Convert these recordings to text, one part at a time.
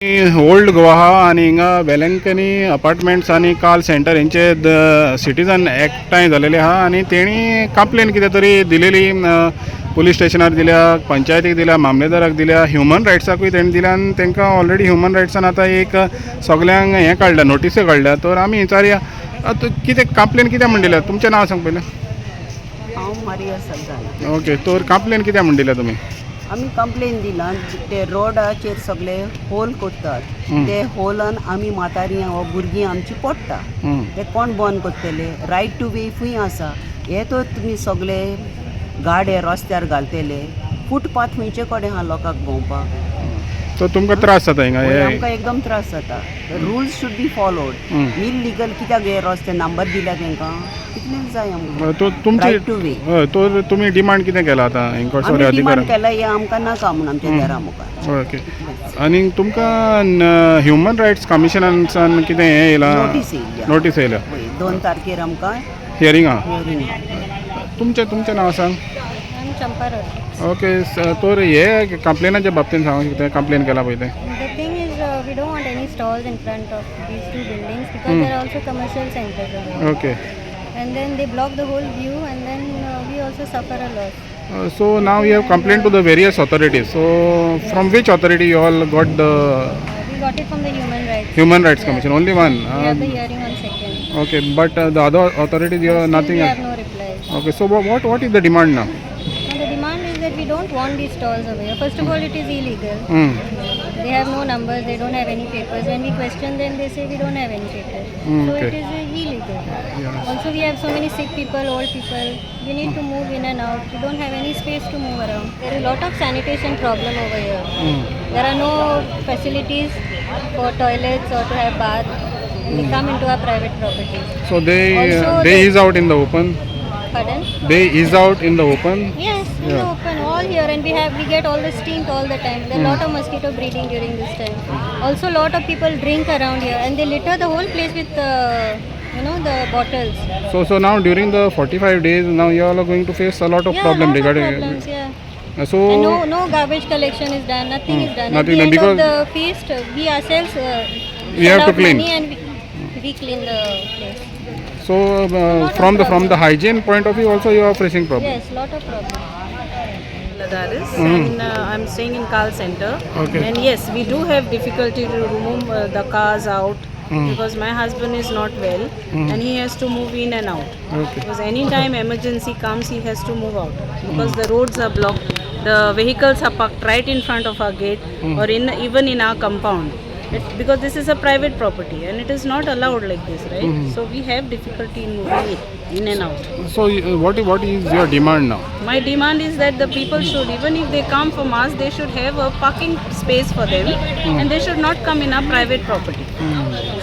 Old Goa आहा आनी हिंगा वेलंकनी अपार्टमेंट्स आनी कार्ल सेंटर हेंचे सिटीजन एकठांय जालेले आहा आनी तेणी कंप्लेन कितें तरी दिलेली पुलीस स्टेशनार दिल्या, पंचायतीक दिल्या, मामलेदाराक दिल्या, ह्युमन रायट्साकूय तेणी दिल्या आनी तांकां ऑलरेडी ह्युमन रायट्सान आतां एक सगल्यांक हें काडल्या, नोटीसय काडल्या. तर आमी विचारया कितें कंप्लेन कित्याक म्हण दिल्या? तुमचें नांव सांग पयलें. हांव मारिया सलदाना. ओके, तर कंप्लेन कित्याक म्हण दिल्या तुमी? आमी कंप्लेन दिला ते रोडाचेर सगळे होल कोत्तात. ते होलान आमी म्हातारी वा भुरगीं आमची पडटा. ते कोण बंद करतले? रायट टू वे खूंय आसा. हे तर तुमी सगळे गाडे रस्त्यार घालतले. फुटपाथ खंयचे कडेन आहा लोकांक भोंवपाक? तो तुमकां त्रास जाता हिंगा? आमकां एकदम त्रास जाता. Rules should be followed. Illegal कित्याक हे रस्ते नंबर दिल्या तांकां? कितलें जाय आमकां? तो तुमची रायट टू वे. तो तुमी डिमांड कितें केला आतां हेंको सगळे आमी डिमांड अधिकाऱ्यांक? केला हे आमकां नाका म्हणून आमच्या घरा मुखार. ओके. आनी तुमकां ह्युमन रायट्स कमिशनाच्यान कितें हें येयलां? नोटीस येयल्या? 2 तारखेर आमकां हियरींग आहा? हियरींग. तुमचें नांव सांग. चंपारड. ओके, तर हे कंप्लेनाच्या बाबतींत सांग कितें कंप्लेन केला पळय तें. The thing is, we don't want any stalls in front of these two buildings because there are also commercial centers around. Okay. And then they block the whole view, and then we also suffer a lot. So now you have complained to the various authorities. So from which authority you all got the We got it from the Human Rights Commission? Only one? We have the hearing on 2nd. Okay, but the other authorities you have Still nothing we else? have no replies. Okay, so what is the demand now? Now the demand is that we don't want these stalls over here. First of all, it is illegal. They have no numbers, they don't have any papers. When we question them, they say we don't have any papers. So Okay. it is illegal. Yes. Also, we have so many sick people, old people. We need to move in and out. We don't have any space to move around. There is a lot of sanitation problem over here. There are no facilities for toilets or to have bath. And they come into our private property. So they Also they is out in the open? Pardon? They is out in the open? Yes, in the open, all here, and we get all the stink all the time. There are a lot of mosquito breeding during this time. Also, a lot of people drink around here, and they litter the whole place with the bottles. So now during the 45 days, now you all are going to face a lot of Yeah, problem lot of regarding problems, yeah. So And no garbage collection is done. Nothing is done. nothing At the end because of the feast, we ourselves we have to clean. money and we clean the place. So from the hygiene point of view also you are facing problem? Yes, lot of problems. Ladaris, and I'm staying in Carl Center. Okay. And yes, we do have difficulty to remove the cars out because my husband is not well and he has to move in and out. Okay. Because anytime emergency comes, he has to move out because the roads are blocked. The vehicles are parked right in front of our gate or even in our compound. Because this is a private property and it is not allowed like this, right? So we have difficulty in moving it in and out. So what is your demand now? My demand is that the people should, even if they come from us, they should have a parking space for them and they should not come in our private property.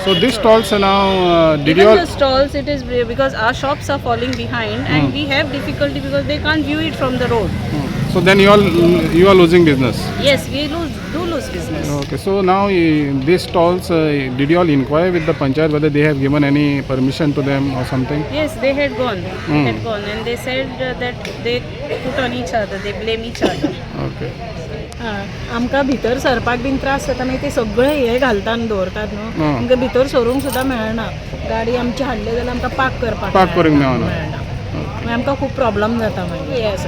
So this stalls are now did Even you all the stalls, it is because our shops are falling behind and we have difficulty because they can't view it from the road. so then you are losing business? Yes, we do lose business. Okay, so now these stalls did you all inquire with the panchayat whether they have given any permission to them or something? Yes, they had gone. And they said that they put on each other, they blame each other. Okay. आमकां भितर सरपाक bin त्रास जाता मागीर ते सगळे हे घालता आनी दवरतात न्हू आमकां भितर सरूंक सुद्दां मेळना गाडी आमची हाडले जाल्यार आमकां पार्क करूंक मेळना. मागीर आमकां खूब प्रॉब्लम जाता मागीर Yes,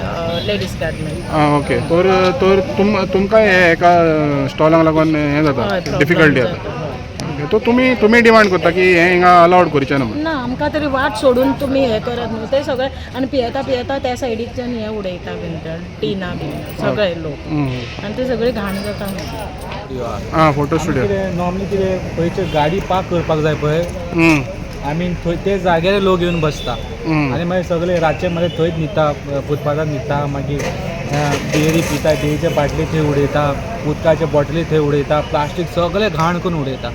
ladies garment. ओके. तर तुमकां एका स्टॉलाक लागून हें जाता डिफिकल्टी जाता? ओके. तो तुमी डिमांड करता की हें हिंगा अलाउड करचें ना म्हणून? ना आमकां तरी वाट सोडून तुमी हें करत न्हू ते सगळे आनी पियेता त्या सायडीच्यान हें उडयता बीन टिना बीन सगळे लोक आनी ते सगळे घाण जाता. Photo studio. नॉर्मली कितें खंयचे गाडी पार्क करपाक जाय पळय आमी थंय ते जाग्यार लोक येवन बसता आनी मागीर सगळे रातचे मागीर थंयच न्हिता फुटपाथार न्हिता मागीर बियरी पिता बियरीचे बाटली थंय उडयता उदकाचे बॉटली थंय उडयता प्लास्टीक सगळे घाण करून उडयता.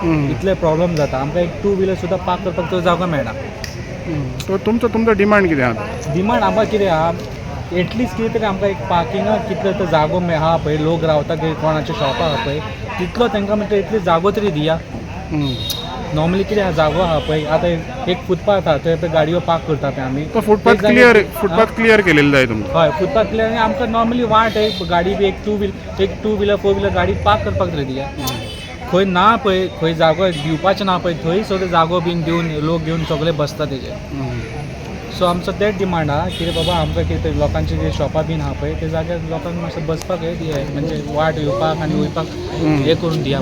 इतले प्रॉब्लेम जाता आमकां एक 2 व्हिलर सुद्दां पार्क करपाक तो जागो मेळना. तो तुमचो डिमांड कितें आहा? डिमांड आमकां कितें आहा एटलिस्ट कितें तरी आमकां एक पार्किंगाक कितलो तो जागो आहा पळय लोक रावता कोणाचे शॉप आहा पळय तितलो तांकां म्हणटा एटलिस्ट जागो तरी दिया. नॉर्मली कितें आहा जागो आहा पळय आतां एक फुटपाथ आहा थंय पळय गाडयो पार्क करता पळय आमी तो फुटपाथ ते जाग्यार- फुटपाथ क्लियर केलेलो जाय तुमकां. हय फुटपाथ क्लियर आनी आमकां नॉर्मली वाट एक गाडी बी एक टू व्हिलर 4 व्हिलर गाडी पार्क करपाक तरी दिया खंय ना पळय खंय जागो दिवपाचें ना पळय थंय सगळो जागो बीन दिवन लोक घेवन सगळे बसता तेजे सो आमचो तेच डिमांड आहा कितें बाबा आमकां कितें लोकांची जे शॉपां बीन आहा पळय ते जाग्यार लोकांक मातशें बसपाक हे म्हणजे वाट येवपाक आनी वयपाक हे करून दिया